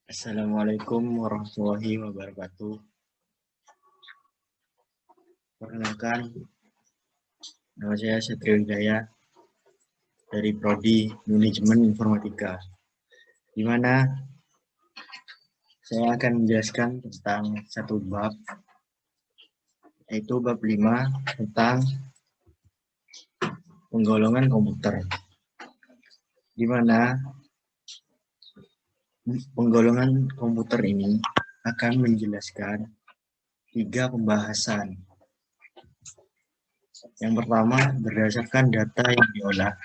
Assalamualaikum warahmatullahi wabarakatuh. Perkenalkan, nama saya Satrio Hidaya dari Prodi Manajemen Informatika, di mana saya akan menjelaskan tentang satu bab, yaitu bab 5 tentang penggolongan komputer, di mana penggolongan komputer ini akan menjelaskan 3 pembahasan. Yang pertama, berdasarkan data yang diolah,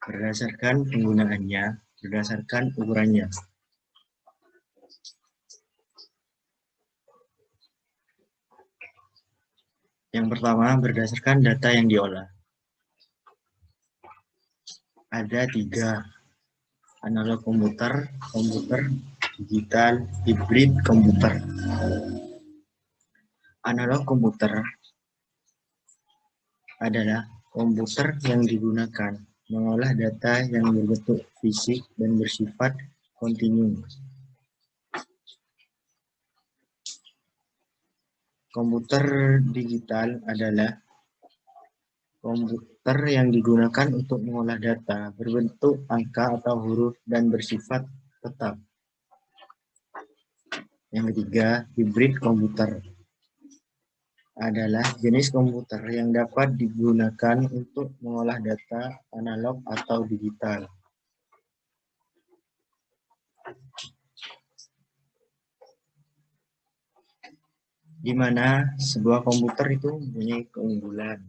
berdasarkan penggunaannya, berdasarkan ukurannya. Yang pertama, berdasarkan data yang diolah. Ada 3, analog komputer, komputer digital, hibrid komputer. Analog komputer adalah komputer yang digunakan mengolah data yang berbentuk fisik dan bersifat kontinu. Komputer digital adalah komputer yang digunakan untuk mengolah data berbentuk angka atau huruf dan bersifat tetap. Yang ketiga, hibrid komputer adalah jenis komputer yang dapat digunakan untuk mengolah data analog atau digital. Di mana sebuah komputer itu mempunyai keunggulan.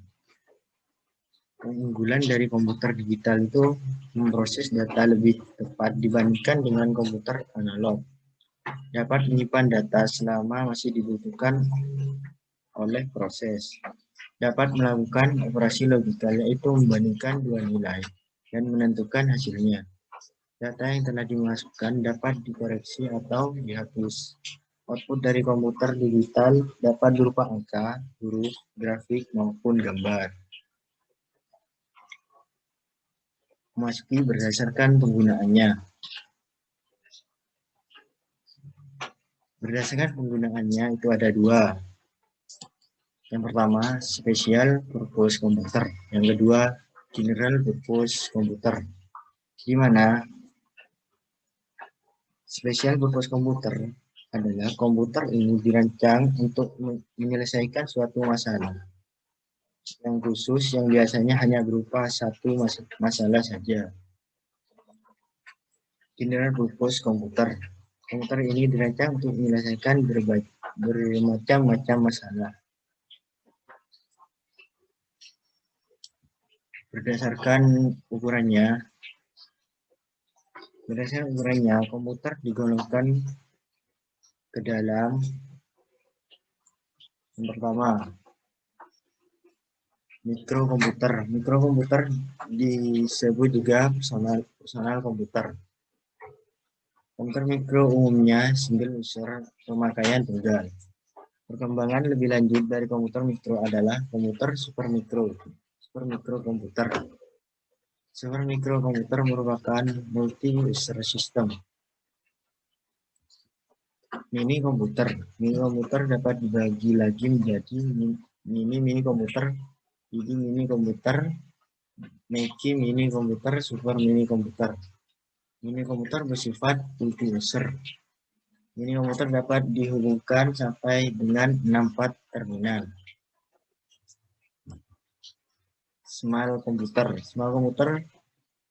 Keunggulan dari komputer digital itu memproses data lebih cepat dibandingkan dengan komputer analog. Dapat menyimpan data selama masih dibutuhkan oleh proses. Dapat melakukan operasi logika, yaitu membandingkan dua nilai dan menentukan hasilnya. Data yang telah dimasukkan dapat dikoreksi atau dihapus. Output dari komputer digital dapat berupa angka, huruf, grafik, maupun gambar. Memasuki berdasarkan penggunaannya. Berdasarkan penggunaannya itu ada 2. Yang pertama, special purpose computer. Yang kedua, general purpose computer. Di mana special purpose computer adalah komputer ini dirancang untuk menyelesaikan suatu masalah yang khusus yang biasanya hanya berupa satu masalah saja. General purpose computer. Komputer ini dirancang untuk menyelesaikan bermacam-macam masalah. Berdasarkan ukurannya, komputer digolongkan ke dalam yang pertama, mikrokomputer. Mikrokomputer disebut juga personal komputer. Komputer mikro umumnya single user pemakaian tunggal. Perkembangan lebih lanjut dari komputer mikro adalah komputer supermikro. Supermikro komputer. Supermikro komputer merupakan multi-user system. Mini komputer. Mini komputer dapat dibagi lagi menjadi mini komputer, mini komputer, Meki mini komputer, super mini komputer. Mini komputer bersifat multi-user. Mini komputer dapat dihubungkan sampai dengan 6 port terminal. Small komputer. Small komputer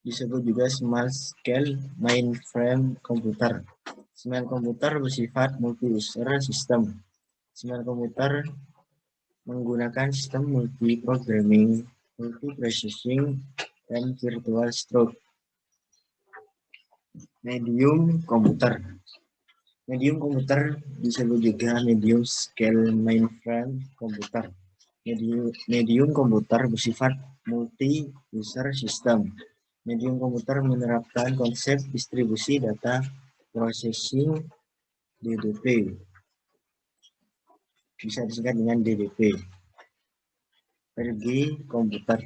disebut juga small scale mainframe komputer. Small komputer bersifat multi-user system. Small komputer menggunakan sistem multi-programming, multi-processing, dan virtual stroke. Medium komputer. Medium komputer disebut juga medium scale mainframe komputer. Medium komputer bersifat multi-user system. Medium komputer menerapkan konsep distribusi data processing DDP. Bisa disingkat dengan DDP. Pergi komputer.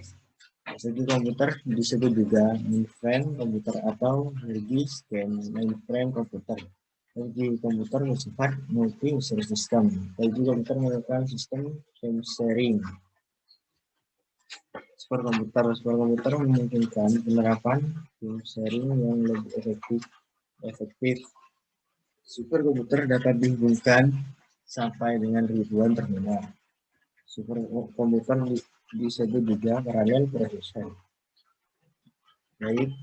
Segi komputer disebut juga mainframe komputer atau pergi scan mainframe komputer. Bagi komputer bersifat multi-user system. Bagi komputer merupakan sistem game sharing. Superkomputer memungkinkan penerapan game sharing yang lebih efektif. Superkomputer dapat dihubungkan sampai dengan ribuan terminal. Superkomputer disebut juga parallel processor. Baik,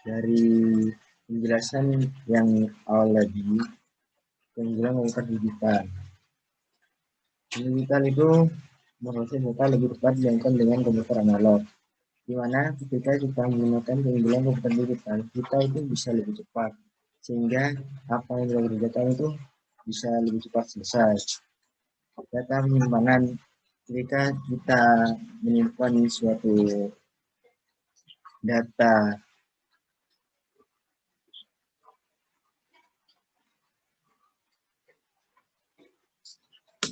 dari penjelasan yang awal tadi, penjelasan komputer digital. Digital itu proses data lebih cepat dibandingkan dengan komputer analog. Di mana ketika kita menggunakan keunggulan komputer digital, kita itu bisa lebih cepat. Sehingga apa yang kita kerjakan itu bisa lebih cepat selesai. Data penyimpanan, ketika kita menyimpan suatu data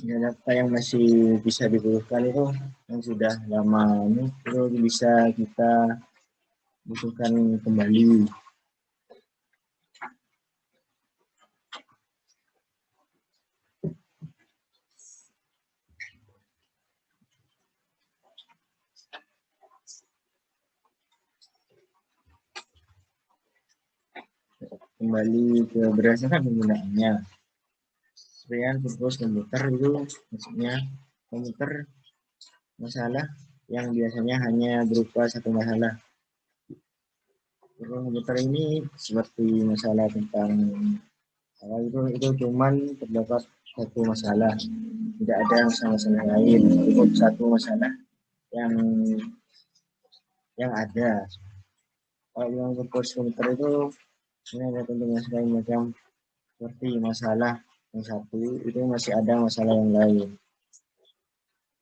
data yang masih bisa dibutuhkan itu yang sudah lama itu bisa kita butuhkan kembali. Ke berdasarkan penggunaannya. Sebenarnya purpose komputer itu maksudnya komputer masalah yang biasanya hanya berupa satu masalah. Komputer ini seperti masalah tentang itu cuman terdapat satu masalah, tidak ada masalah lain, cukup satu masalah yang ada. Kalau yang purpose komputer itu ini ada tentang masalah macam seperti masalah yang satu itu masih ada masalah yang lain,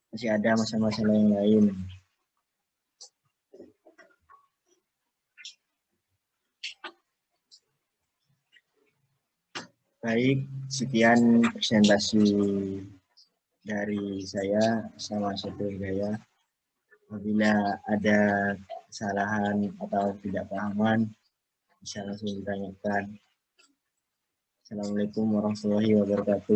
masih ada masalah-masalah yang lain. Baik, sekian presentasi dari saya sama Satu Gaya. Apabila ada kesalahan atau tidak pahaman, bisa langsung ditanyakan. Assalamualaikum warahmatullahi wabarakatuh.